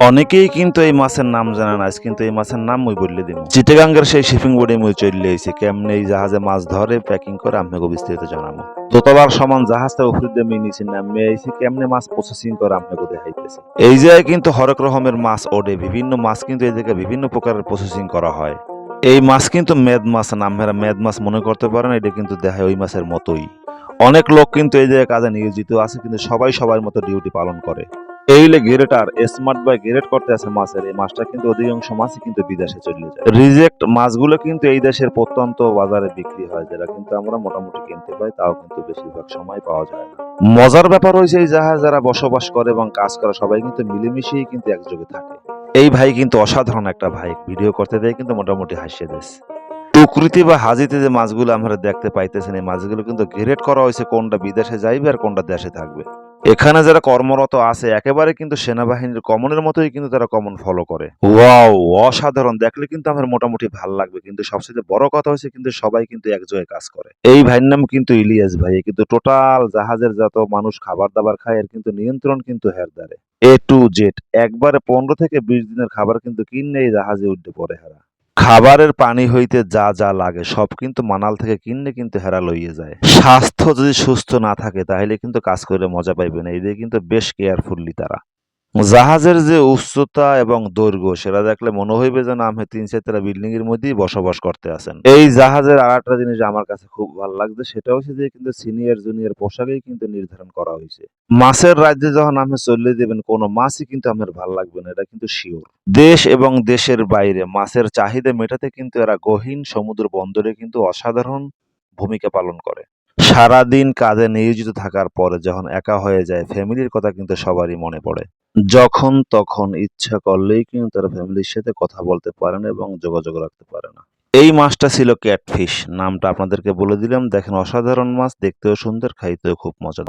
অনেকেই কিন্তু এই মাছের নাম জানে না। আজ কিন্তু এই মাছের নাম মুই বললে দিব। চিটাগাঙ্গের সেই শিপিং বোর্ডে মুই চলে আইছি। কেমনে এই জাহাজে মাছ ধরে প্যাকিং করে আপনাকে বিস্তারিত জানাবো। দোতলার সমান জাহাজটা উপরে দিয়ে মুই নিচে নামে আইছি। কেমনে মাছ প্রসেসিং করে আপনাকে দেখাইতেছি। এই জায়গায় কিন্তু হরেক রকমের মাছ ওঠে। বিভিন্ন মাছ কিন্তু এই জায়গায় বিভিন্ন প্রকারের প্রসেসিং করা হয়। এই মাছ কিন্তু মেদ মাছ না। আপনারা মেদ মাছ মনে করতে পারেন, এটা কিন্তু দেখায় ওই মাছের মতোই। অনেক লোক কিন্তু এই জায়গায় কাজে নিয়োজিত আছে, কিন্তু সবাই সবার মতো ডিউটি পালন করে। এই হলে গ্রেটার স্মার্ট বাই গ্রেড করতে আছে মাছের। এই মাছটা কিন্তু অধিকাংশ মাছই কিন্তু বিদেশে চলে যায়। রিজেক্ট মাছগুলো কিন্তু এই দেশের প্রত্যন্ত বাজারে বিক্রি হয়, যেটা কিন্তু আমরা মোটামুটি কিনতে পাই, তাও কিন্তু বেশিরভাগ সময় পাওয়া যায় না। মজার ব্যাপার হয়েছে, এই জাহাজ যারা বসবাস করে এবং কাজ করে সবাই কিন্তু মিলেমিশেই কিন্তু একযোগে থাকে। এই ভাই কিন্তু অসাধারণ একটা ভাই, ভিডিও করতে দেয় কিন্তু মোটামুটি হাসিয়ে দেয়। টুকরিতে বা হাজিতে যে মাছগুলো আমরা দেখতে পাইতেছেন, এই মাছগুলো কিন্তু গ্রেড করা হয়েছে কোনটা বিদেশে যাইবে আর কোনটা দেশে থাকবে। এখানে যারা কর্মরত আছে একেবারে কিন্তু সেনাবাহিনীর কমনের মতোই কিন্তু তারা কমন ফলো করে। ওয়াও, অসাধারণ! দেখলে কিন্তু আমার মোটামুটি ভাল লাগবে, কিন্তু সবচেয়ে বড় কথা হচ্ছে কিন্তু সবাই কিন্তু একজোড়ে কাজ করে। এই ভাইয়ের নাম কিন্তু ইলিয়াস ভাই। এ কিন্তু টোটাল জাহাজের যত মানুষ খাবার দাবার খায় এর কিন্তু নিয়ন্ত্রণ কিন্তু হের দ্বারে। এ টু জেড একবারে 15 থেকে 20 দিনের খাবার কিন্তু কিনে এই জাহাজে উঠতে পড়ে হেরা। খাবারের পানি হইতে যা যা লাগে সব কিন্তু মানাল থেকে কিনলে কিন্তু হেরা লইয়ে যায়। স্বাস্থ্য যদি সুস্থ না থাকে তাহলে কিন্তু কাজ করে মজা পাইবে না। এই দিয়ে কিন্তু বেশ কেয়ারফুললি তারা। জাহাজের যে উচ্চতা এবং দৈর্ঘ্য সেটা দেখলে মনে হইবে যেন আপনি 3-4 বিল্ডিং এর মধ্যেই বসবাস করতে আছেন। এই জাহাজের আর একটা জিনিস আমার কাছে খুব ভালো লাগছে, সেটা হচ্ছে যে কিন্তু সিনিয়র জুনিয়র পোশাকেই কিন্তু নির্ধারণ করা হয়েছে। মাছের রাজ্যে যখন আপনি চলে দেবেন কোনো মাছই কিন্তু আপনার ভালো লাগবে না, এটা কিন্তু শিওর। দেশ এবং দেশের বাইরে মাছের চাহিদা মেটাতে কিন্তু এরা গহীন সমুদ্র বন্দরে কিন্তু অসাধারণ ভূমিকা পালন করে। সারাদিন কাজে নিয়োজিত থাকার পরে যখন একা হয়ে যায়, ফ্যামিলির কথা কিন্তু সবারই মনে পড়ে। যখন তখন ইচ্ছা করলেই কিন্তু তারা ফ্যামিলির সাথে কথা বলতে পারে না এবং যোগাযোগ রাখতে পারে না। এই মাছটা ছিল ক্যাটফিশ। নামটা আপনাদেরকে বলে দিলাম। দেখেন, অসাধারণ মাছ, দেখতেও সুন্দর, খাইতেও খুব মজা।